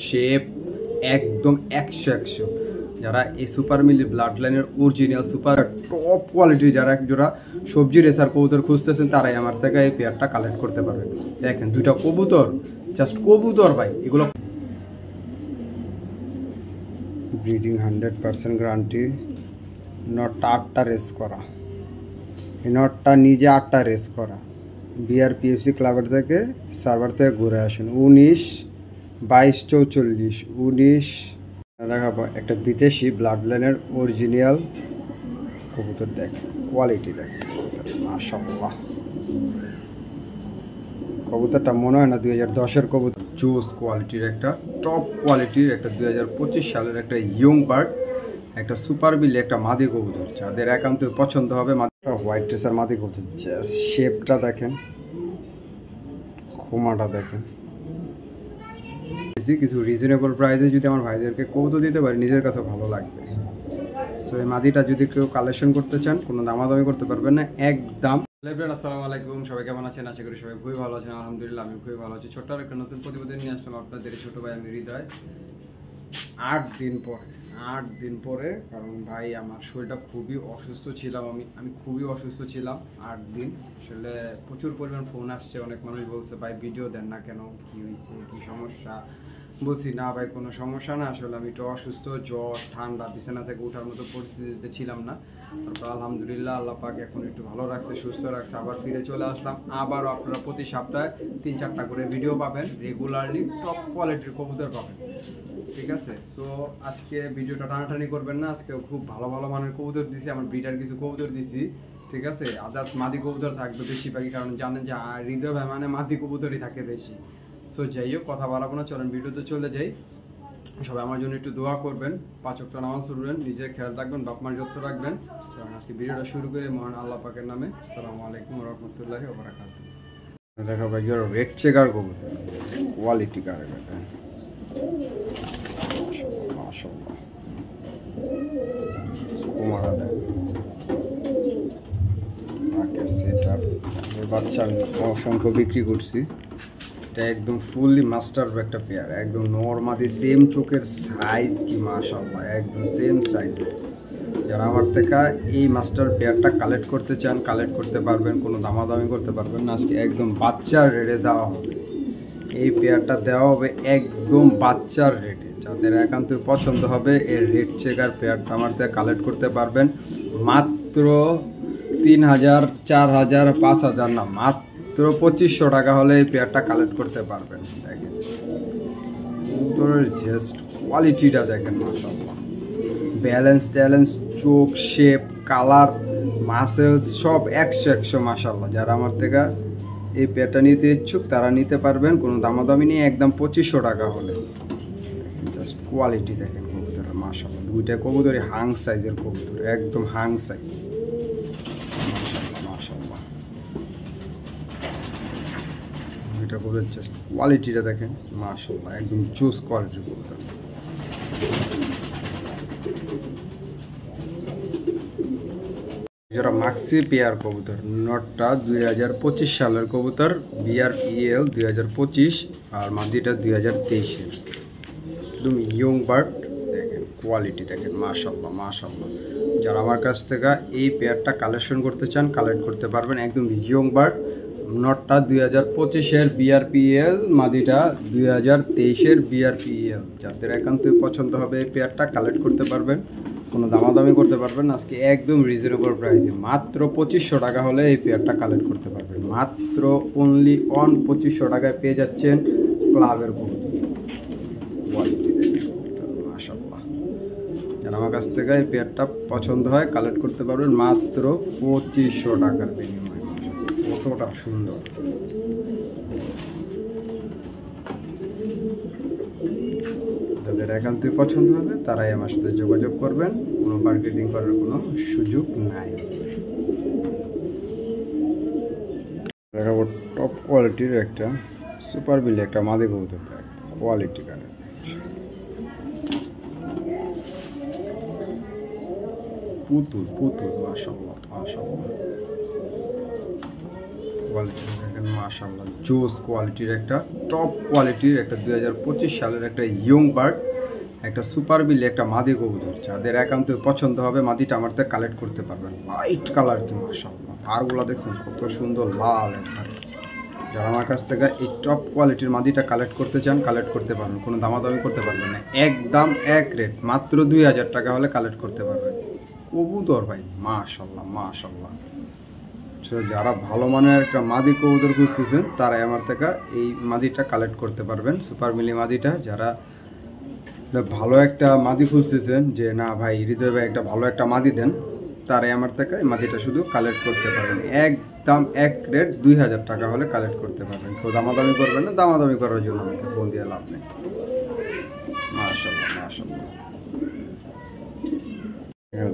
Shape একদম 100 যারা এই সুপার মিলি ব্লাড লাইনের অরিজিনাল সুপার টপ কোয়ালিটি যারা এক জোড়া সবজি রেসার কবুতর খুঁজতেছেন তারাই আমার থেকে এই পেয়ারটা কালেক্ট করতে পারবেন। দেখেন দুইটা কবুতর, জাস্ট কবুতর ভাই, এগুলো ব্রিডিং 100% গ্যারান্টি। নটটা 8টা রেস করা, এই নটটা নিজে 8টা রেস করা। বিআরপিএফসি ক্লাবের থেকে সার্ভার থেকে ঘুরে আসেন। 19, 22, 44, 19 দেখাবো একটা বিদেশি ব্লাড লাইনের অরিজিনাল কবুতর। দেখেন কোয়ালিটি, দেখেন মাশাআল্লাহ। কবুতরটা মনে হয় না 2010-এর কবুতর, জোস কোয়ালিটির একটা টপ কোয়ালিটির একটা 2025 সালের একটা ইয়ং বার্ড, একটা সুপার বিলি একটা মাদি কবুতর। যাদের একান্ত পছন্দ হবে মাদিটা হোয়াইট ড্রেসার মাদি কবুতর। জাস্ট শেপটা দেখেন, খোমাটা দেখেন। কিছু রিজনেবল প্রাইসে যদি আমার ভাইদেরকে কবুতর দিতে পারি নিজের কাছে ভালো লাগবে। সো এই মাদিটা যদি কেউ কালেকশন করতে চান কোনো দামাদামি করতে পারবেন না, একদম। আসসালামু আলাইকুম, সবাই কেমন আছেন? আশা করি সবাই খুবই ভালো আছেন। আলহামদুলিল্লাহ আমি খুবই ভালো আছি। ছোট্ট একটা নতুন প্রতিবেদন নিয়ে আসলাম আপনাদের ছোট ভাই আমি হৃদয়। 8 দিন পরে, কারণ ভাই আমার শরীরটা খুবই অসুস্থ ছিলাম, আমি খুবই অসুস্থ ছিলাম 8 দিন। আসলে প্রচুর পরিমাণ ফোন আসছে, অনেক মানুষ বলছে ভাই ভিডিও দেন না কেন, কী হয়েছে, কী সমস্যা? বলছি না ভাই কোনো সমস্যা না, আসলে আমি একটু অসুস্থ, জ্বর ঠান্ডা, বিছানা থেকে ওঠার মতো পরিস্থিতিতে ছিলাম না। তারপর আলহামদুলিল্লাহ আল্লাহ পাক এখন একটু ভালো রাখছে, সুস্থ রাখছে, আবার ফিরে চলে আসলাম। আবারও আপনারা প্রতি সপ্তাহে 3-4টা করে ভিডিও পাবেন, রেগুলারলি টপ কোয়ালিটির কবুতর পাবেন, ঠিক আছে? সো আজকে ভিডিওটা টানাটানি করবেন না, আজকে খুব ভালো ভালো মানের কবুতর দিছি, আমার ব্রিডার কিছু কবুতর দিছি, ঠিক আছে? আদার্স মাদি কবুতর থাকবে বেশিরভাগই, কারণ জানেন যে হৃদয় ভাই মানে মাদি কবুতরই থাকে বেশি। সো যাই হোক, কথা বাড়াবো না, চলেন ভিডিওতে চলে যাই। সবাই আমার জন্য একটু দোয়া করবেন, 5 ওয়াক্ত নামাজ পড়বেন, নিজের খেয়াল রাখবেন, বাপ মার যত্ন রাখবেন। চলেন আজকে ভিডিওটা শুরু করে মহান আল্লাহ পাকের নামে। আসসালামু আলাইকুম ওয়া রাহমাতুল্লাহি ওয়া বারাকাতুহু। দেখো ভাই রেড চেকার কবুতর, কোয়ালিটি কার এটা, মাশাআল্লাহ। কুমারা দেন মার্কেট সেটআপ, এই বাচ্চা আমি অসংখ্য বিক্রি করছি। এটা একদম ফুললি মাস্টার একটা পেয়ার, একদম নরমালি সেম চোখের সাইজ, কি মাশাআল্লাহ, একদম সেম সাইজ। যারা আমার থেকে এই মাস্টার পেয়ারটা কালেক্ট করতে চান কালেক্ট করতে পারবেন, কোনো দামাদামি করতে পারবেন না। আজকে একদম বাচ্চার রেটে দেওয়া হবে, এই পেয়ারটা দেওয়া হবে একদম বাচ্চার রেটে। যাদের একান্ত পছন্দ হবে এর রেড চেকার পেয়ারটা আমার থেকে কালেক্ট করতে পারবেন মাত্র 3000, 4000, 5000 না, মাত্র 2500 টাকা হলে এই পেয়ারটা কালেক্ট করতে পারবেন। দেখেন কবুতরের জাস্ট কোয়ালিটিটা দেখেন, মাশাআল্লাহ। ব্যালেন্স ট্যালেন্স, চোখ, শেপ, কালার, মাসেলস সব 100 মাশাআল্লাহ। যারা আমার থেকে এই পেয়ারটা নিতে ইচ্ছুক তারা নিতে পারবেন, কোনো দামাদামি নেই, একদম 2500 টাকা হলে। জাস্ট কোয়ালিটি দেখেন কবুতরের, মাশাআল্লাহ। দুইটা কবুতরই হাং সাইজের কবুতর, একদম হাং সাইজ, মাশাআল্লাহ। দুইটা কবুতর জাস্ট কোয়ালিটিটা দেখেন, মাশাআল্লাহ, একদম জোস কোয়ালিটির কবুতর। যারা মাক্সি পেয়ার কবুতর, নটটা 2025 সালের কবুতর, বিআরপিএল 2025, আর মাদিটা 2023-এর, একদম ইয়ং বার্ড। দেখেন কোয়ালিটি দেখেন, মাশাআল্লাহ মাশাআল্লাহ। যারা আমার কাছ থেকে এই পেয়ারটা কালেকশন করতে চান কালেক্ট করতে পারবেন, একদম ইয়ং বার্ড। নটটা 2025-এর বিআরপিএল, মাদিটা 2023-এর বিআরপিএল। যাদের একান্ত পছন্দ হবে এই পেয়ারটা কালেক্ট করতে পারবেন, কোনো দামাদামি করতে পারবেন। আজকে একদম রিজনেবল প্রাইসে মাত্র 2500 টাকা হলে এই পেয়ারটা কালেক্ট করতে পারবেন। মাত্র অনলি 2500 টাকায় পেয়ে যাচ্ছেন ক্লাবের কবুতর। কোয়ালিটি দেখেন মাশাআল্লাহ। যারা আমার কাছ থেকে এই পেয়ারটা পছন্দ হয় কালেক্ট করতে পারবেন মাত্র 2500 টাকার বিনিময়ে। কতটা সুন্দর, যাদের একান্তই পছন্দ হবে তারাই আমার সাথে যোগাযোগ করবেন, কোনো মার্কেটিং করার কোনো সুযোগ নাই। দেখাবো টপ কোয়ালিটির একটা সুপার বিলি একটা মাদি কবুতর, কোয়ালিটি কার, পুতুল পুতুল, মাশাআল্লাহ মাশাআল্লাহ। কোয়ালিটি দেখেন মাশাআল্লাহ, জোস কোয়ালিটির একটা টপ কোয়ালিটির একটা 2025 সালের একটা ইয়ং বার্ড, একটা সুপার বিলি, একটা মাদি কবুতর। যাদের একান্ত পছন্দ হবে মাদিটা আমার থেকে কালেক্ট করতে পারবেন। হোয়াইট কালার কি মাশাআল্লাহ, পারগুলো দেখছেন কত সুন্দর লাল একবার। যারা আমার কাছ থেকে এই টপ কোয়ালিটির মাদিটা কালেক্ট করতে চান কালেক্ট করতে পারবেন, কোনো দামাদামি করতে পারবেন না, একদম এক রেট, মাত্র 2000 টাকা হলে কালেক্ট করতে পারবেন কবুতর ভাই। মাশাআল্লাহ মাশাআল্লাহ। যারা ভালো মানের একটা মাদি কবুতর খুঁজতেছেন তারাই আমার থেকে এই মাদিটা কালেক্ট করতে পারবেন, সুপার মিলি মাদিটা। যারা ভালো একটা মাদি খুঁজতেছেন যে না ভাই হৃদয় ভাই একটা ভালো একটা মাদি দেন, তারাই আমার থেকে এই মাদিটা শুধু কালেক্ট করতে পারবেন, একদম এক রেট 2000 টাকা হলে কালেক্ট করতে পারবেন। কেউ দামাদামি করবেন না, দামাদামি করার জন্য আমাকে ফোন দিয়ে লাভ নেই। মাশাআল্লাহ মাশাআল্লাহ।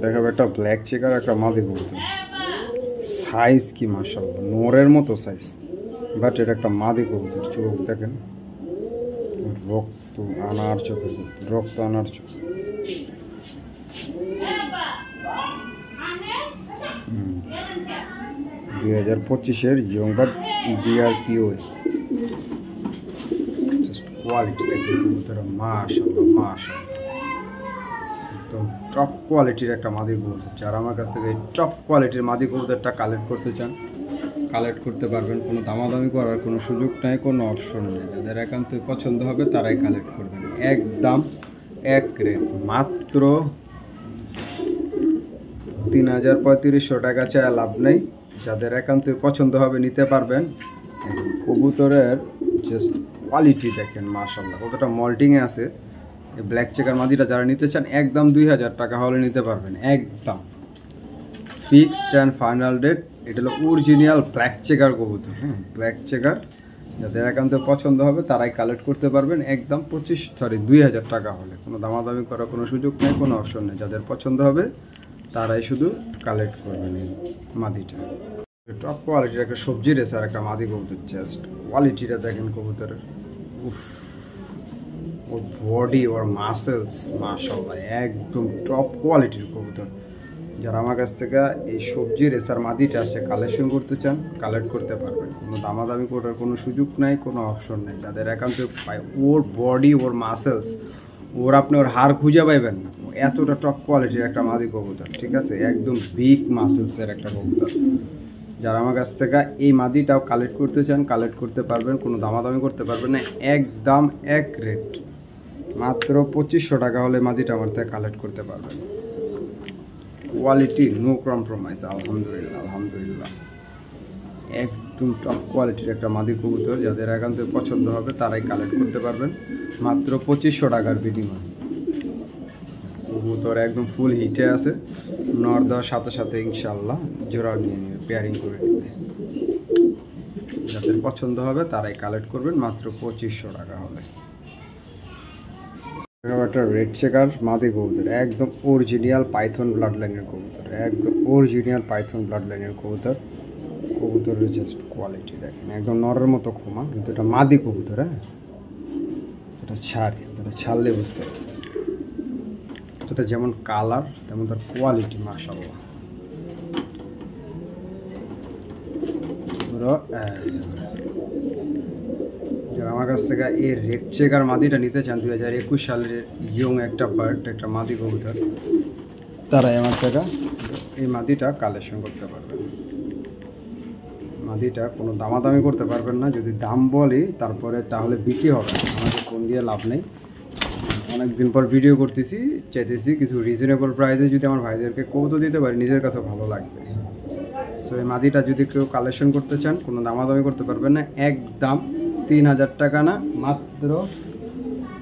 দেখাবো একটা ব্ল্যাক চেকার একটা মাদি কবুতর, সাইজ কি মাশাআল্লাহ, নোরের মতো সাইজ, বাট এটা একটা মাদি কবুতর। চোখ দেখেন, রক্ত আনার চোখ, রক্ত আনার চোখ। 2025-এর young bird BRPO, just quality দেখেন কবুতরের, মাশাআল্লাহ মাশাআল্লাহ, একদম টপ কোয়ালিটির একটা মাদি কবুতর। যারা আমার কাছ থেকে টপ কোয়ালিটির মাদি কবুতরটা কালেক্ট করতে চান কালেক্ট করতে পারবেন, কোনো দামাদামি করার কোনো সুযোগ নাই, কোনো অপশন নেই। যাদের একান্ত পছন্দ হবে তারাই কালেক্ট করবেন, একদম এক রেট, মাত্র 3500 টাকা চায় লাভ নেই। যাদের একান্ত পছন্দ হবে নিতে পারবেন। কবুতরের জাস্ট কোয়ালিটি দেখেন মাশাআল্লাহ, কতটা মল্টিংয়ে আছে। এই ব্ল্যাক চেকার মাদিটা যারা নিতে চান একদম 2000 টাকা হলে নিতে পারবেন, একদম ফিক্সড অ্যান্ড ফাইনাল ডেট। এটা হলো অরিজিনাল ব্ল্যাক চেকার কবুতর, হ্যাঁ ব্ল্যাক চেকার। যাদের একান্ত পছন্দ হবে তারাই কালেক্ট করতে পারবেন, একদম 2000 টাকা হলে। কোনো দামাদামি করার কোনো সুযোগ নেই, কোনো অপশন নেই। যাদের পছন্দ হবে তারাই শুধু কালেক্ট করবেন এই মাদিটা। টপ কোয়ালিটির একটা সবজি রেসার একটা মাদি কবুতর, জাস্ট কোয়ালিটিটা দেখেন কবুতরের, উফ, ওর বডি, ওর মাসেলস মাশাআল্লাহ, একদম টপ কোয়ালিটির কবুতর। যারা আমার কাছ থেকে এই সবজি রেসার মাদিটা আসে কালেকশন করতে চান কালেক্ট করতে পারবেন, কোনো দামাদামি করার কোনো সুযোগ নাই, কোনো অপশন নেই। যাদের একান্ত ওর বডি, ওর মাসেলস, ওর আপনি ওর হাড় খুঁজে পাইবেন না, এতটা টপ কোয়ালিটির একটা মাদি কবুতর, ঠিক আছে, একদম বিগ মাসেলসের একটা কবুতর। যারা আমার কাছ থেকে এই মাদিটাও কালেক্ট করতে চান কালেক্ট করতে পারবেন, কোনো দামাদামি করতে পারবেন না, একদম এক রেট, মাত্র 2500 টাকা হলে মাদিটা আমার থেকে কালেক্ট করতে পারবেন। কোয়ালিটি নো কম্প্রোমাইজ, আলহামদুলিল্লাহ আলহামদুলিল্লাহ, একদম টপ কোয়ালিটির একটা মাদি কবুতর। যাদের একান্ত পছন্দ হবে তারাই কালেক্ট করতে পারবেন, মাত্র 2500 টাকার বিনিময়ে। কবুতর একদম ফুল হিটে আছে, নর দেওয়ার সাথে সাথে ইনশাল্লাহ জোড়া নিয়ে নেবে, পেয়ারিং করে নেবে। যাদের পছন্দ হবে তারাই কালেক্ট করবেন, মাত্র 2500 টাকা হলে। একটা রেড চেকার মাদি কবুতর, একদম অরিজিনাল পাইথন ব্লাড লাইনের কবুতর, একদম অরিজিনাল পাইথন ব্লাড লাইনের কবুতর। কবুতরের জাস্ট কোয়ালিটি দেখেন, একদম নরের মতো ক্ষমা, কিন্তু এটা মাদি কবুতর, হ্যাঁ এটা ছাড়লে বুঝতে পারবে। এটা যেমন কালার তেমন তার কোয়ালিটি মাশাআল্লাহ। যারা আমার কাছ থেকে এই রেড চেকার মাদিটা নিতে চান, 2021 সালের ইয়ং একটা বার্ড, একটা মাদি কবুতর, তারাই আমার থেকে এই মাদিটা কালেকশন করতে পারবেন। মাদিটা কোনো দামাদামি করতে পারবেন না, যদি দাম বলি তারপরে তাহলে বিক্রি হবে না, আমাদের ফোন দিয়ে লাভ নেই। অনেকদিন পর ভিডিও করতেছি, চাইতেছি কিছু রিজনেবল প্রাইসে যদি আমার ভাইদেরকে কবুতর দিতে পারি নিজের কাছে ভালো লাগবে। সো এই মাদিটা যদি কেউ কালেকশন করতে চান কোনো দামাদামি করতে পারবেন না, একদম 3000 টাকা না, মাত্র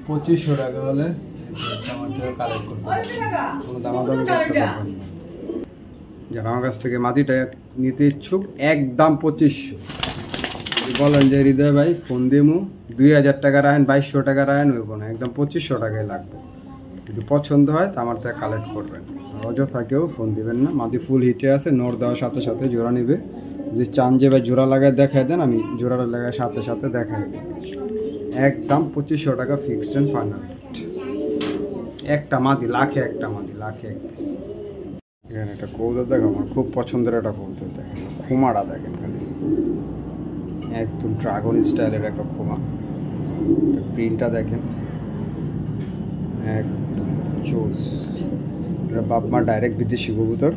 2500 টাকা হলে আমার থেকে কালেক্ট করতে পারবেন, কোনো দামাদামি করতে পারবেন না। যারা আমার কাছ থেকে মাদিটা নিতে ইচ্ছুক একদম 2500, বলেন যে হৃদয় ভাই ফোন দিমু 2000 টাকা রাখেন, 2200 টাকা রাখেন, হইব না, একদম 2500 টাকাই লাগবে। যদি পছন্দ হয় তা আমার থেকে কালেক্ট করবেন, অযথা কেউ ফোন দিবেন না। মাদি ফুল হিটে আছে, নর দেওয়ার সাথে সাথে জোড়া নেবে। যদি চান যে ভাই জোড়া লাগায় দেখাই দেন, আমি জোড়াটা লাগায় সাথে সাথে দেখাই দেব, একদম 2500 টাকা ফিক্সড অ্যান্ড ফাইনাল। একটা মাদি লাখে, একটা মাদি লাখে এক পিস। এখানে একটা কবুতর দেখো, আমার খুব পছন্দের একটা কবুতর দেখেন, খুমাটা দেখেন খালি, একদম ড্রাগন স্টাইলের একটা খোমা, প্রিন্টটা দেখেন একদম জোস। এটা বাপ মা ডাইরেক্ট বিদেশি কবুতর,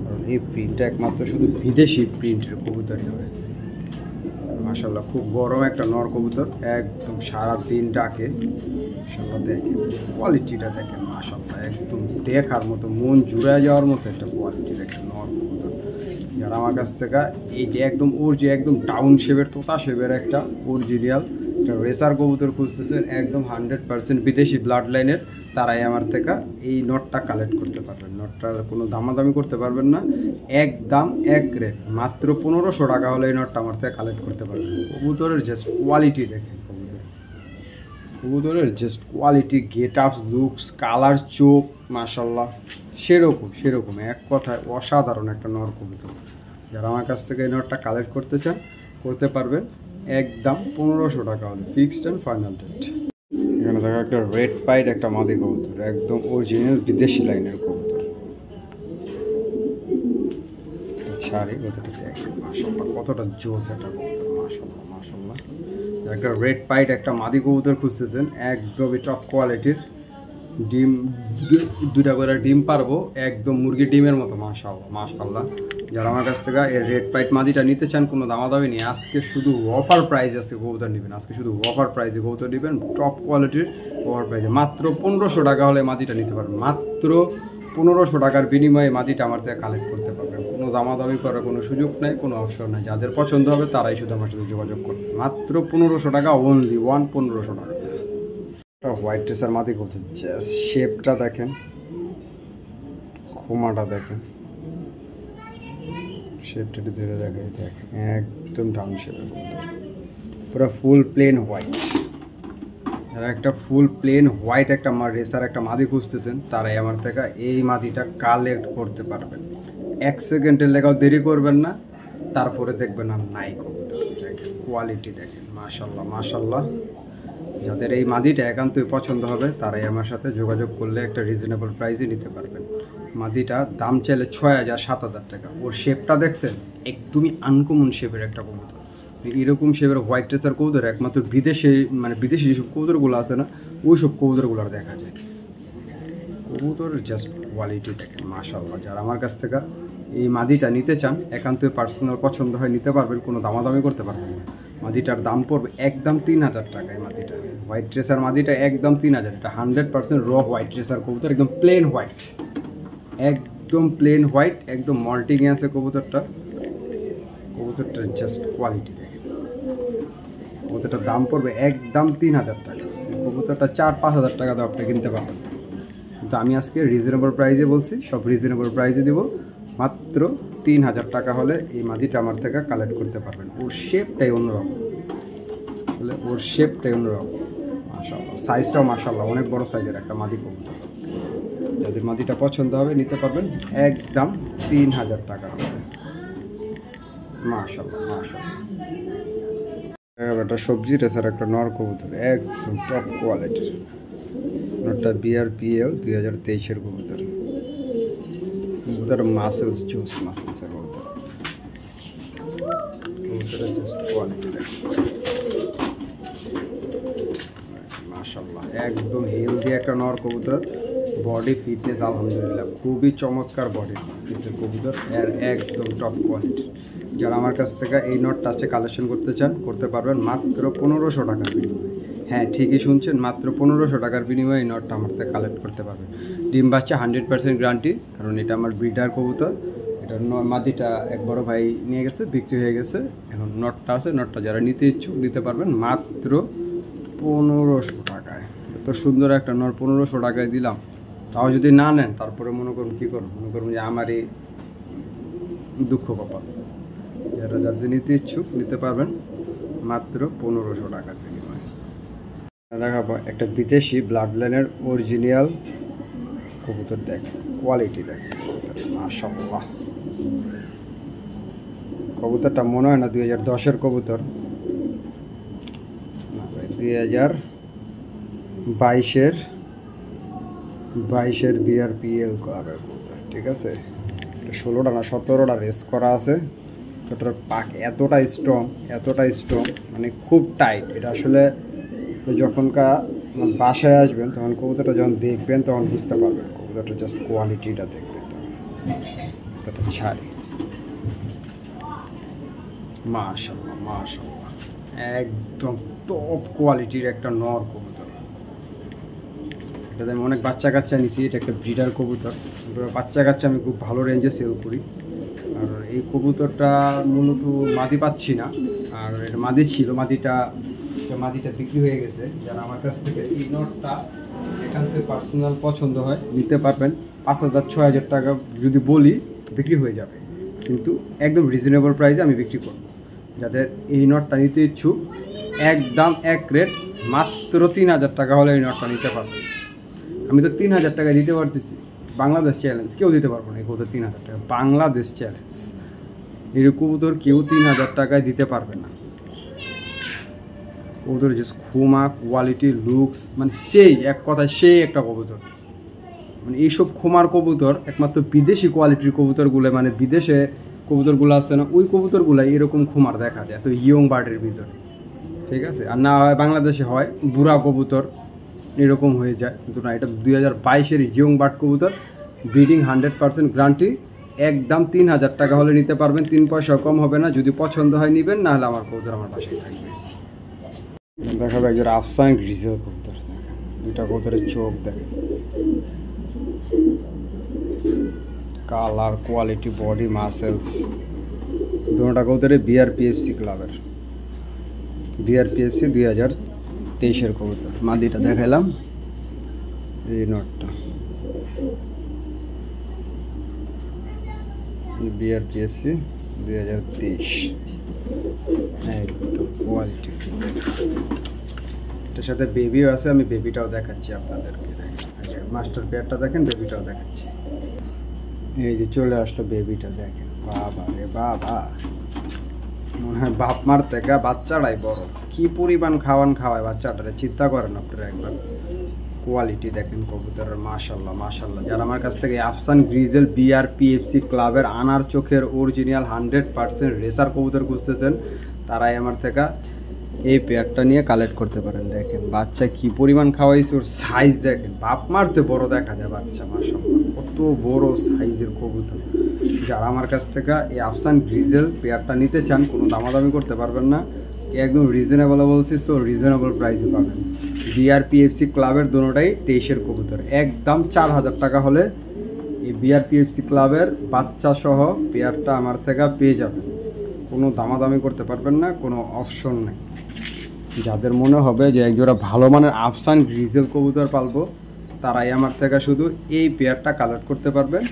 কারণ এই প্রিন্টটা একমাত্র শুধু বিদেশি প্রিন্টের কবুতরই হয়। মাশাল্লাহ খুব গরম একটা নর কবুতর, একদম সারাদিন ডাকে। মাশাল্লাহ দেখেন কোয়ালিটিটা দেখেন, মাশাল্লাহ একদম দেখার মতো, মন জুড়ে যাওয়ার মতো একটা কোয়ালিটির একটা নর কবুতর। যারা আমার কাছ থেকে এই যে একদম একদম টাউন শেপের তোতা শেপের একটা অরিজিনাল একটা রেসার কবুতর খুঁজতেছেন, একদম 100% বিদেশি ব্লাড লাইনের, তারাই আমার থেকে এই নটটা কালেক্ট করতে পারবেন। নটটার কোনো দামাদামি করতে পারবেন না, এক দাম এক রেট, মাত্র 1500 টাকা হলে এই নটটা আমার থেকে কালেক্ট করতে পারবেন। কবুতরের জাস্ট কোয়ালিটি দেখেন, কবুতরের just quality, get up, looks, colour, চোখ, মাশাল্লাহ সেরকম এক কথায় অসাধারণ একটা নর কবুতর। যারা আমার কাছ থেকে এই নটটা কালেক্ট করতে চান করতে পারবেন, একদম 1500 টাকা হলে, ফিক্সড অ্যান্ড ফাইনাল রেট। এখানে দেখা একটা রেড পাইড একটা মাদি কবুতর, একদম অরিজিনাল বিদেশি লাইনের কবুতর। ছাড়ি কতটা দেখেন, মাশাল্লাহ কতটা জোস একটা কবুতর, মাশাল্লাহ। একটা রেড পাইড একটা মাদি কবুতর খুঁজতেছেন, একদমই টপ কোয়ালিটির, ডিম 2টা করে ডিম পারবো, একদম মুরগির ডিমের মতো, মাশাল্লাহ। যারা আমার কাছ থেকে এই রেড পাইট মাদিটা নিতে চান, কোনো দামাদামি নেই, আজকে শুধু অফার প্রাইস আজকে কবুতর নেবেন, আজকে শুধু অফার প্রাইসে কবুতর নেবেন, টপ কোয়ালিটির অফার প্রাইসে। মাত্র 1500 টাকা হলে মাদিটা নিতে পারবেন, মাত্র 1500 টাকার বিনিময়ে মাদিটা আমার থেকে কালেক্ট করতে পারবেন। কোনো দামাদামি করার কোনো সুযোগ নেই, কোনো অপশন নেই, যাদের পছন্দ হবে তারাই শুধু আমার সাথে যোগাযোগ করবে। মাত্র 1500 টাকা, অনলি 1500 টাকা। হোয়াইট ট্রেসার মাদি কবুতর, জাস্ট শেপটা দেখেন, খোমাটা দেখেন, শেপটা ধরে দেখেন, একদম ডাউন শেপের পুরো ফুল প্লেন হোয়াইট। যারা একটা ফুল প্লেন হোয়াইট একটা রেসার একটা মাদি খুঁজতেছেন, তারাই আমার থেকে এই মাদিটা কালেক্ট করতে পারবেন। 1 সেকেন্ডের লেগাও দেরি করবেন না, তারপরে দেখবেন আর নাই কবুতর। দেখেন কোয়ালিটি দেখেন, মাশাল্লাহ। যাদের এই মাদিটা একান্তই পছন্দ হবে, তারাই আমার সাথে যোগাযোগ করলে একটা রিজনেবল প্রাইসে নিতে পারবেন। মাদিটা দাম চাইলে 6000 7000 টাকা। ওর শেপটা দেখছেন, একদমই আনকমন শেপের একটা কবুতর। এরকম শেপের হোয়াইট ট্রেসার কবুতর একমাত্র বিদেশি যেসব কবুতরগুলো আছে না, ওই সব কবুতরগুলো দেখা যায়। কবুতরের জাস্ট কোয়ালিটি দেখেন, মাশাল্লাহ। যারা আমার কাছ থেকে এই মাদিটা নিতে চান, একান্তই পার্সোনাল পছন্দ হয় নিতে পারবেন, কোনো দামাদামি করতে পারবেন না। মাদিটার দাম পড়বে একদম 3000 টাকা। এই মাদিটা হোয়াইট ট্রেসার মাদিটা একদম 3000। এটা 100% র হোয়াইট ট্রেসার কবুতর, একদম প্লেন হোয়াইট, একদম প্লেন হোয়াইট, একদম মল্টিংয়ে আছে কবুতরটা। কবুতরটার জাস্ট কোয়ালিটি দেখেন। কবুতরটার দাম পড়বে একদম 3000 টাকা। কবুতরটা 4-5 হাজার টাকা দাও আপনি কিনতে পারবেন, কিন্তু আমি আজকে রিজনেবল প্রাইসে বলছি, সব রিজনেবল প্রাইসে দেবো। মাত্র 3000 টাকা হলে এই মাদিটা আমার থেকে কালেক্ট করতে পারবেন। ওর শেপটাই অন্যরকম, মাশাআল্লাহ। সাইজটাও মাশাআল্লাহ অনেক বড় সাইজের একটা মাদি কবুতর। যাদের মাদিটা পছন্দ হবে নিতে পারবেন, একদম 3000 টাকা হবে। মাশাআল্লাহ। একটা সবজি রেসার একটা নর কবুতর, একদম টপ কোয়ালিটির। নটটা BRPL 2023-এর কবুতর। কবুতর মাসেলস জুস, মাসেলসের কবুতর। কবুতরের জাস্ট কোয়ালিটি দেখেন, মাশাআল্লাহ। একদম হেলদি একটা নর কবুতর, বডি ফিটনেস আলহামদুলিল্লাহ, খুবই চমৎকার বডি ফিটনেসের কবুতর, একদম টপ কোয়ালিটি। যারা আমার কাছ থেকে এই নটটা আছে কালেকশন করতে চান করতে পারবেন, মাত্র 1500 টাকার বিনিময়ে। হ্যাঁ ঠিকই শুনছেন, মাত্র 1500 টাকার বিনিময়ে এই নটটা আমার থেকে কালেক্ট করতে পারবেন। ডিম বাচ্চা 100% গ্যারান্টি, কারণ এটা আমার ব্রিডার কবুতর। এটা মাদিটা এক বড় ভাই নিয়ে গেছে, বিক্রি হয়ে গেছে। এখন নটটা আছে, নটটা যারা নিতে ইচ্ছুক নিতে পারবেন মাত্র 1500 টাকায়। এত সুন্দর একটা নট 1500 টাকায় দিলাম, তাও যদি না নেন তারপরে মনে করুন কী করুন, মনে করুন যে আমারই দুঃখ কপাল। যারা যাদের নিতে ইচ্ছুক নিতে পারবেন মাত্র 1500 টাকার বিনিময়ে। দেখাবো একটা বিদেশি ব্লাড লাইনের অরিজিনাল কবুতর, দেখেন কোয়ালিটি দেখেন, মাশাআল্লাহ। কবুতরটা মনে হয় না 2010-এর কবুতর, না ভাই 2022-এর BRPL ক্লাবের কবুতর, ঠিক আছে। 16টা না 17টা রেস করা আছে, ওটার পাক এতটা স্ট্রং মানে খুব টাইট। এটা আসলে যখনকার বাসায় আসবেন তখন কবুতরটা যখন দেখবেন তখন বুঝতে পারবেন কবুতরটা জাস্ট কোয়ালিটিটা দেখবেন। কবুতরটা ছাড়ে মাশাআল্লাহ একদম টপ কোয়ালিটির একটা নর কবুতর। এটাতে আমি অনেক বাচ্চা কাচ্চা নিছি। এটা একটা ব্রিডার কবুতর। বাচ্চা কাচ্চা আমি খুব ভালো রেঞ্জে সেল করি। আর এই কবুতরটা মূলত মাদি পাচ্ছি না, আর এটা মাদি ছিল, মাদিটা বিক্রি হয়ে গেছে। যারা আমার কাছ থেকে এই নটটা এখান থেকে পার্সোনাল পছন্দ হয় নিতে পারবেন। 5,000-6,000 টাকা যদি বলি বিক্রি হয়ে যাবে, কিন্তু একদম রিজনেবল প্রাইসে আমি বিক্রি করব। যাদের এই নটটা নিতে ইচ্ছুক একদম এক রেট মাত্র 3,000 টাকা হলে এই নটটা নিতে পারবেন। আমি তো 3,000 টাকা দিতে পারতেছি। বাংলাদেশ চ্যালেঞ্জ, কেউ দিতে পারবো না এই কবুতর 3,000 টাকা। বাংলাদেশ চ্যালেঞ্জ, এই কবুতর কেউ 3,000 টাকায় দিতে পারবে না। কবুতর যে খুমা কোয়ালিটি লুকস মানে সেই এক কথায় সেই একটা কবুতর। মানে এইসব খুমার কবুতর একমাত্র বিদেশি কোয়ালিটির কবুতরগুলো, মানে বিদেশে কবুতরগুলো আছে না, ওই কবুতরগুলো এরকম খুমার দেখা যায় এত ইয়ং বার্ডের ভিতরে, ঠিক আছে। আর না হয় বাংলাদেশে হয় বুড়া কবুতর এরকম হয়ে যায়, কিন্তু না, এটা 2022-এর ইয়ং বার্ড কবুতর, ব্রিডিং 100% গ্যারান্টি। একদম 3,000 টাকা হলে নিতে পারবেন, 3 পয়সা কম হবে না। যদি পছন্দ হয় নেবেন, না হলে আমার কবুতর আমার পাশেই থাকবে। দেখাবে একজন আফসান গ্রিজেল কবুতর। দুইটা কবুতরের চোখ দেখেন, কালার কোয়ালিটি বডি মাসেলস। দুটা কবুতরে বিআরপিএফসি ক্লাবের, বিআরপিএফসি 2023-এর কবুতর। মাদিটা দেখাইলাম, এই নটটা বিআরপিএফসি 2023 একদম কোয়ালিটি। এটার সাথে বেবিও আছে, আমি বেবিটাও দেখাচ্ছি আপনাদেরকে। দেখেন মাস্টার পেয়ারটা দেখেন, বেবিটাও দেখাচ্ছি। এই যে চলে আসলো বেবিটা, দেখেন বাবা রে বাবা, মনে হয় বাপ মার থেকে বাচ্চাটাই বড়। কি পরিমাণ খাওয়ায় বাচ্চাটারে, চিন্তা করেন আপনারা একবার। কোয়ালিটি দেখেন কবুতরের, মাশাল্লাহ। যারা আমার কাছ থেকে আফসান গ্রিজেল বিআরপিএফসি ক্লাবের আনার চোখের অরিজিনাল 100% রেসার কবুতর খুঁজতেছেন, তারাই আমার থেকে এই পেয়ারটা নিয়ে কালেক্ট করতে পারেন। দেখেন বাচ্চা কি পরিমাণ খাওয়াইছে, ওর সাইজ দেখেন, বাপ মারতে বড় দেখা যায় বাচ্চা, মাশাআল্লাহ কত বড় সাইজের কবুতর। যারা আমার কাছ থেকে এই আফসান গ্রিজেল পেয়ারটা নিতে চান, কোনো দামাদামি করতে পারবেন না, একদম রিজনেবল বলছি, সো রিজনেবল প্রাইসে পাবেন। বিআরপিএফসি ক্লাবের দুটোটাই 23-এর কবুতর। একদম 4,000 টাকা হলে এই বিআরপিএফসি ক্লাবের বাচ্চা সহ পেয়ারটা আমার থেকে পেয়ে যাবেন। কোনো দামাদামি করতে পারবেন না, কোনো অপশন নেই। যাদের মনে হবে যে একজোড়া ভালো মানের আফসান গ্রিজেল কবুতর পালবো, তারাই আমার থেকে শুধু এই পেয়ারটা কালেক্ট করতে পারবেন।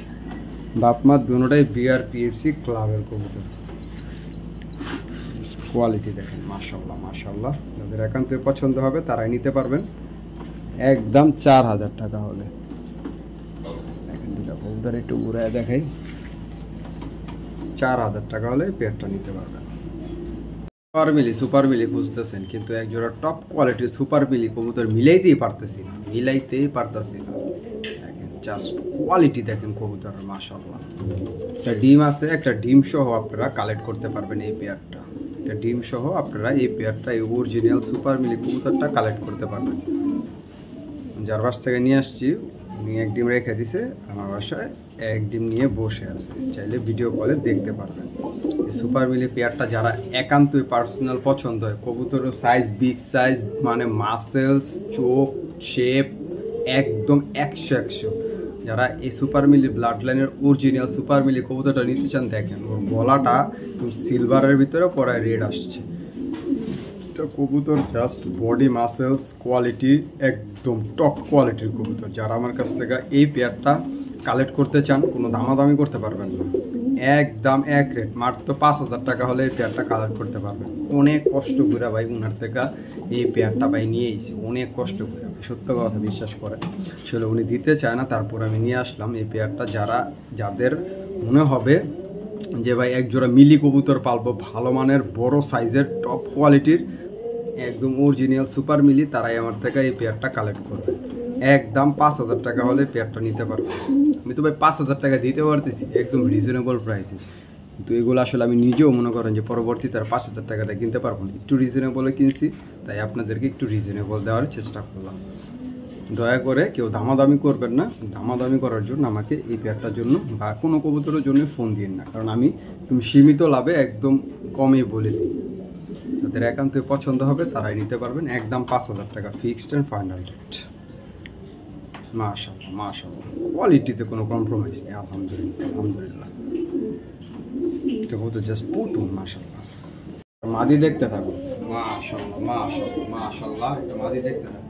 বাপমার দুটোটাই বিআরপিএফসি ক্লাবের কবুতর। কোয়ালিটি দেখেন, মাশাআল্লাহ। যাদের একান্ত পছন্দ হবে তারাই নিতে পারবেন, একদম 4,000 টাকা হলে। দেখেন দুটা কবুতর একটু ঘুরায় দেখাই, 4,000 টাকা হলে পেয়ারটা নিতে পারবেন। সুপার মিলি খুঁজতেছেন, কিন্তু একজোড়া টপ কোয়ালিটির সুপার মিলি কবুতর মিলাইতেই পারতেছি না। দেখেন জাস্ট কোয়ালিটি দেখেন কবুতরের, মাশাআল্লাহ। একটা ডিম আছে, একটা ডিম সহ আপনারা কালেক্ট করতে পারবেন এই পেয়ারটা। একটা ডিম সহ আপনারা এই পেয়ারটা, এই অরিজিনাল সুপার মিলি কবুতরটা কালেক্ট করতে পারবেন। যার বাস থেকে নিয়ে আসছি, উনি এক ডিম রেখে দিছে আমার বাসায়, এক ডিম নিয়ে বসে আছে, চাইলে ভিডিও কলে দেখতে পারবেন। এই সুপার মিলি পেয়ারটা যারা একান্তই পার্সোনাল পছন্দ হয়, কবুতরের সাইজ বিগ সাইজ, মানে মাসেলস, চোখ, শেপ একদম 100। যারা এই সুপার মিলি ব্লাড লাইনের অরিজিনাল সুপার মিলি কবুতরটা নিতে চান, দেখেন ওর গলাটা সিলভারের ভিতরে পরে রেড আসছে। কবুতর জাস্ট বডি মাসেলস কোয়ালিটি একদম টপ কোয়ালিটির কবুতর। যারা আমার কাছ থেকে এই পেয়ারটা কালেক্ট করতে চান, কোনো দামাদামি করতে পারবেন না, একদম এক রেট মাত্র 5,000 টাকা হলে এই পেয়ারটা কালেক্ট করতে পারবেন। অনেক কষ্ট করে ভাই ওনার থেকে এই পেয়ারটা ভাই নিয়ে এসেছি, অনেক কষ্ট করে, সত্য কথা বিশ্বাস করে। আসলে উনি দিতে চায় না, তারপর আমি নিয়ে আসলাম এই পেয়ারটা। যাদের মনে হবে যে ভাই একজোড়া মিলি কবুতর পালবো, ভালো মানের বড় সাইজের টপ কোয়ালিটির একদম অরিজিনাল সুপার মিলি, তারাই আমার থেকে এই পেয়ারটা কালেক্ট করবে। একদম 5,000 টাকা হলে পেয়ারটা নিতে পারবে। আমি তো ভাই 5,000 টাকা দিতে পারতেছি একদম রিজনেবল প্রাইসে। তো এগুলো আসলে আমি নিজেও মনে করেন যে পরবর্তীতে আর 5,000 টাকা দিয়ে কিনতে পারবো না, একটু রিজনেবলে কিনছি, তাই আপনাদেরকে একটু রিজনেবল দেওয়ার চেষ্টা করলাম। দয়া করে কেউ দামাদামি করবেন না, দামাদামি করার জন্য আমাকে এই পেয়ারটার জন্য বা কোনো কবুতরের জন্য ফোন দিন না, কারণ আমি তুমি সীমিত লাভে একদম কমে বলে দিই। তাদের একান্তই পছন্দ হবে তারাই নিতে পারবেন, একদম 5,000 টাকা ফিক্সড অ্যান্ড ফাইনাল রেট। মাশাআল্লাহ মাশাআল্লাহ, কোয়ালিটিতে কোনো কম্প্রোমাইজ নেই, আলহামদুলিল্লাহ আলহামদুলিল্লাহ। এটা বলতে জাস্ট পুতুল, মাশাআল্লাহ। মাদি দেখতে থাকুন, মাশাআল্লাহ মাশাআল্লাহ মাশাআল্লাহ, এটা মাদি দেখতে থাকুন।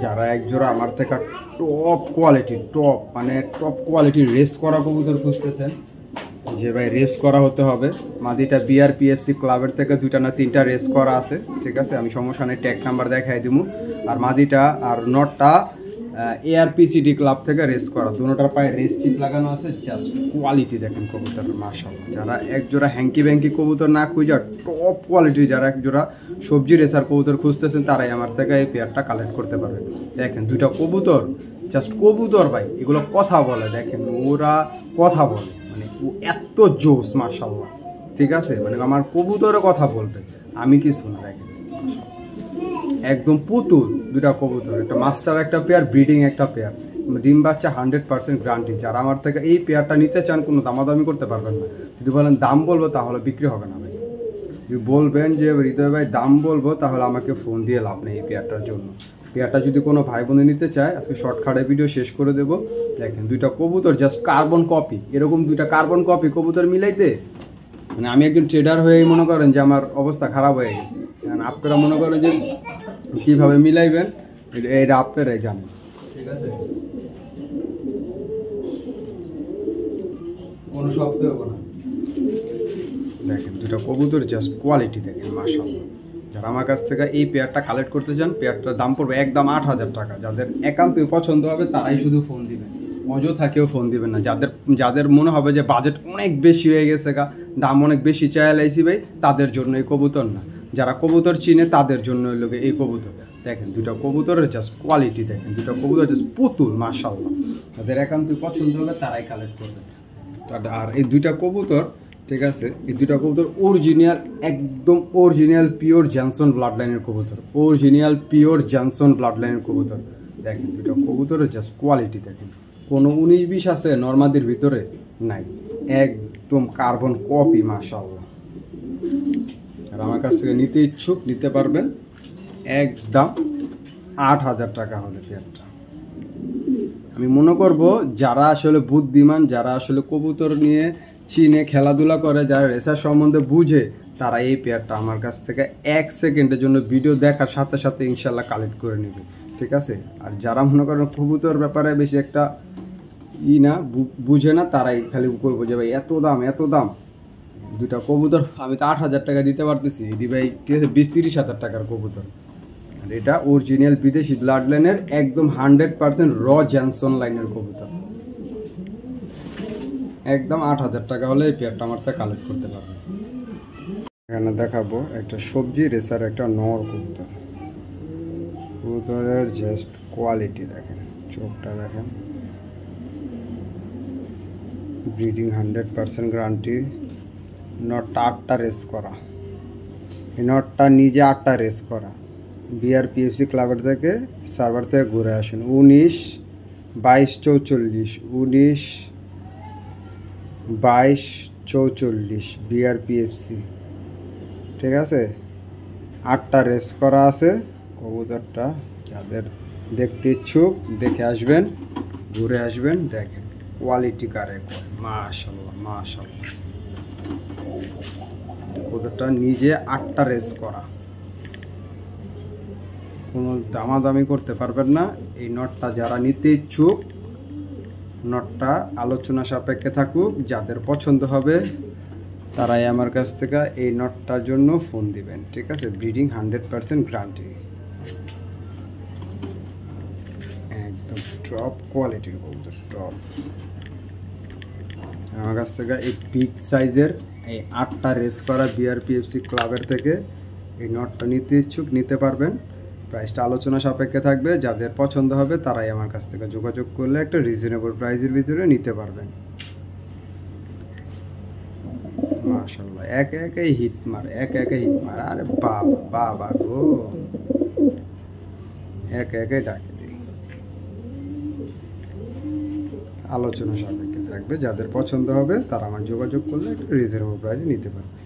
যারা একজোড়া আমার থেকে টপ কোয়ালিটি, টপ মানে টপ কোয়ালিটির রেস করা কবুতর খুঁজতেছেন, যে ভাই রেস করা হতে হবে, মাদিটা বিআরপিএফসি ক্লাবের থেকে 2টা না 3টা রেস করা আছে, ঠিক আছে, আমি সমস্যা নেই ট্যাগ নাম্বার দেখাই দিব। আর মাদিটা আর নটটা এআরপিসিডি ক্লাব থেকে রেস করা, দুটোটার পায়ে রেস চিপ লাগানো আছে। জাস্ট কোয়ালিটি দেখেন কবুতর, মাশাআল্লাহ। যারা একজোড়া হ্যাঙ্কি ব্যাঙ্কি কবুতর না খুঁজে টপ কোয়ালিটির যারা একজোড়া সবজি রেসার কবুতর খুঁজতেছেন, তারাই আমার থেকে এই পেয়ারটা কালেক্ট করতে পারবেন। দেখেন 2টা কবুতর, জাস্ট কবুতর ভাই, এগুলো কথা বলে, দেখেন ওরা কথা বলে, মানে ও এত জোস, মাশাআল্লাহ, ঠিক আছে, মানে আমার কবুতরে কথা বলবে, আমি কি শুনে, দেখেন একদম পুতুল 2টা কবুতর, একটা মাস্টার একটা পেয়ার, ব্রিডিং একটা পেয়ার, ডিম বাচ্চা 100% গ্যারান্টি। যারা আমার থেকে এই পেয়ারটা নিতে চান কোনো দামাদামি করতে পারবেন না, যদি বলেন দাম বলবো তাহলে বিক্রি হবে না ভাই। যদি বলবেন যে হৃদয় ভাই দাম বলবো, তাহলে আমাকে ফোন দিয়ে লাভ নেই এই পেয়ারটার জন্য। পেয়ারটা যদি কোনো ভাই বোনে নিতে চায়, আজকে শর্টকাটে ভিডিও শেষ করে দেবো। দেখেন 2টা কবুতর জাস্ট কার্বন কপি, এরকম 2টা কার্বন কপি কবুতর মিলাইতে মানে আমি একজন ট্রেডার হয়েই মনে করেন যে আমার অবস্থা খারাপ হয়ে গেছে। কারণ আপনারা মনে করেন যে কীভাবে মিলাইবেন এটা আপনারাই জানেন, ঠিক আছে, কোনো শব্দ হবে না। দেখেন 2টা কবুতর জাস্ট কোয়ালিটি দেখেন, মাশাআল্লাহ। যারা আমার কাছ থেকে এই পেয়ারটা কালেক্ট করতে চান, পেয়ারটার দাম পড়বে একদম 8,000 টাকা। যাদের একান্তই পছন্দ হবে তারাই শুধু ফোন দিবেন, অযথা কেউ ফোন দিবেন না। যাদের মনে হবে যে বাজেট অনেক বেশি হয়ে গেছে, দাম অনেক বেশি চাইলাইছি ভাই, তাদের জন্য এই কবুতর না। যারা কবুতর চিনে তাদের জন্য লোকে এই কবুতর। দেখেন 2টা কবুতরের জাস্ট কোয়ালিটি দেখেন, 2টা কবুতর জাস্ট পুতুল, মাশাআল্লাহ। যাদের একান্তই পছন্দ হবে তারাই কালেক্ট করবে। আর এই 2টা কবুতর, ঠিক আছে, এই 2টা কবুতর অরিজিনাল, একদম অরিজিনাল পিওর জনসন ব্লাড লাইনের কবুতর, অরিজিনাল পিওর জনসন ব্লাড লাইনের কবুতর। দেখেন 2টা কবুতরের জাস্ট কোয়ালিটি দেখেন, কোনো 19-20 আছে নর্মাদির ভিতরে নাই, একদম কার্বন কপি, মাশাআল্লাহ। আর আমার কাছ থেকে নিতে ইচ্ছুক নিতে পারবেন, একদম 8,000 টাকা হলে পেয়ারটা। আমি মনে করব যারা আসলে বুদ্ধিমান, যারা আসলে কবুতর নিয়ে চিনে খেলাধুলা করে, যারা রেসার সম্বন্ধে বুঝে, তারা এই পেয়ারটা আমার কাছ থেকে 1 সেকেন্ডের জন্য ভিডিও দেখার সাথে সাথে ইনশাল্লাহ কালেক্ট করে নেবে, ঠিক আছে। আর যারা মনে করেন কবুতর ব্যাপারে বেশি একটা না বুঝে না, তারাই খালি করবো যে ভাই এত দাম এত দাম। 2টা কবুতর আমি তো 8,000 টাকা দিতে পারতেছি, এটি ভাই ঠিক আছে 20-30 হাজার টাকার কবুতর। আর এটা অরিজিনাল বিদেশি ব্লাড লাইনের একদম 100% র জনসন লাইনের কবুতর, একদম 8,000 টাকা হলে এই পেয়ারটা আমার থেকে কালেক্ট করতে পারবে। এখানে দেখাবো একটা সবজি রেসার একটা নর কবুতর, কবুতরের জাস্ট কোয়ালিটি দেখেন, চোখটা দেখেন, ব্রিডিং 100% গ্যারান্টি। নটটা 8টা রেস করা, এই নটটা নিজে 8টা রেস করা, বিআরপিএফসি ক্লাবের থেকে সার্ভার থেকে ঘুরে আসেন। 19-22-44, 19-22-44 বিআরপিএফসি, ঠিক আছে, 8টা রেস করা আছে কবুতরটা। যাদের দেখতে ইচ্ছুক দেখে আসবেন, ঘুরে আসবেন, দেখেন কোয়ালিটি কারে কয়, মাশাআল্লাহ মাশাআল্লাহ। কবুতরটা নিজে 8টা রেস করা, কোনো দামাদামি করতে পারবেন না। এই নটটা যারা নিতে ইচ্ছুক, নটটা আলোচনা সাপেক্ষে থাকুক, যাদের পছন্দ হবে তারাই আমার কাছ থেকে এই নটটার জন্য ফোন দিবেন, ঠিক আছে। ব্রিডিং 100% গ্যারান্টি, একদম টপ কোয়ালিটির কবুতর, টপ। আমার কাছ থেকে এই বিগ সাইজের এই 8টা রেস করা বিআরপিএফসি ক্লাবের থেকে এই নটটা নিতে ইচ্ছুক নিতে পারবেন। প্রাইসটা আলোচনা সাপেক্ষে থাকবে, যাদের পছন্দ হবে তারাই আমার কাছ থেকে যোগাযোগ করলে একটা রিজনেবল প্রাইসের ভিতরে নিতে পারবেন। মাশাআল্লাহ, একে একে হিট মারে, একে একে হিট মারে। আরে বাবা বাবা গো, একে একে ডাকে দিই। আলোচনা সাপেক্ষে থাকবে, যাদের পছন্দ হবে তারা আমার যোগাযোগ করলে একটা রিজনেবল প্রাইসে নিতে পারবে।